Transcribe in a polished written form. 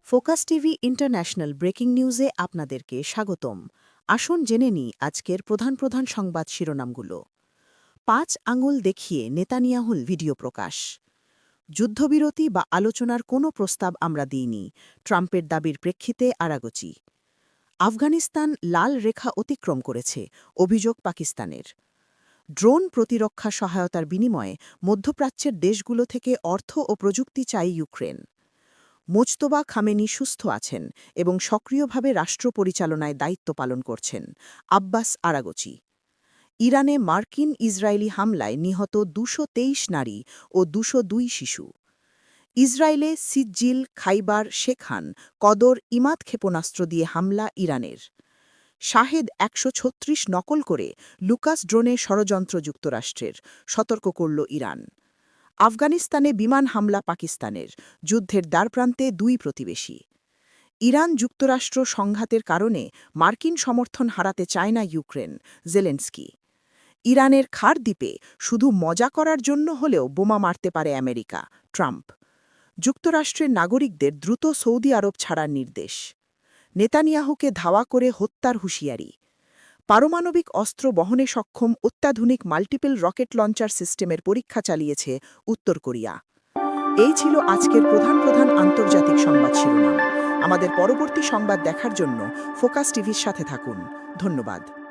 Focus TV international breaking নিউজে আপনাদেরকে স্বাগতম। আসুন জেনে নিই আজকের প্রধান প্রধান সংবাদ শিরোনামগুলো। ৫ আঙুল দেখিয়ে নেতানিয়াহুর ভিডিও প্রকাশ। যুদ্ধবিরতি বা আলোচনার কোনো প্রস্তাব আমরা দিইনি, ট্রাম্পের দাবির প্রেক্ষিতে আরাগোচি। আফগানিস্তান লাল রেখা অতিক্রম করেছে, অভিযোগ পাকিস্তানের। ড্রোন প্রতিরক্ষা সহায়তার বিনিময়ে মধ্যপ্রাচ্যের দেশগুলো থেকে অর্থ ও প্রযুক্তি চাই ইউক্রেন। মোজতবা খামেনি সুস্থ আছেন এবং সক্রিয়ভাবে রাষ্ট্র পরিচালনায় দায়িত্ব পালন করছেন, আব্বাস আরাগোচি। ইরানে মার্কিন ইসরায়েলি হামলায় নিহত ২২৩ নারী ও ২০২ শিশু। ইসরায়েলে সিজ্জিল, খাইবার, শেখান, কদর, ইমাদ ক্ষেপণাস্ত্র দিয়ে হামলা ইরানের। শাহেদ ১৩৬ নকল করে লুকাস ড্রোনে ষড়যন্ত্র যুক্তরাষ্ট্রের, সতর্ক করল ইরান। আফগানিস্তানে বিমান হামলা পাকিস্তানের, যুদ্ধের দ্বারপ্রান্তে দুই প্রতিবেশী। ইরান যুক্তরাষ্ট্র সংঘাতের কারণে মার্কিন সমর্থন হারাতে চায় না ইউক্রেন, জেলেনস্কি। ইরানের খার দ্বীপে শুধু মজা করার জন্য হলেও বোমা মারতে পারে আমেরিকা, ট্রাম্প। যুক্তরাষ্ট্রের নাগরিকদের দ্রুত সৌদি আরব ছাড়ার নির্দেশ। নেতানিয়াহুকে ধাওয়া করে হত্যার হুঁশিয়ারি। পারমাণবিক অস্ত্র বহনে সক্ষম অত্যাধুনিক মাল্টিপল রকেট লঞ্চার সিস্টেমের পরীক্ষা চালিয়েছে উত্তর কোরিয়া। এই ছিল আজকের প্রধান প্রধান আন্তর্জাতিক সংবাদ শিরোনাম। আমাদের পরবর্তী সংবাদ দেখার জন্য ফোকাস টিভির সাথে থাকুন। ধন্যবাদ।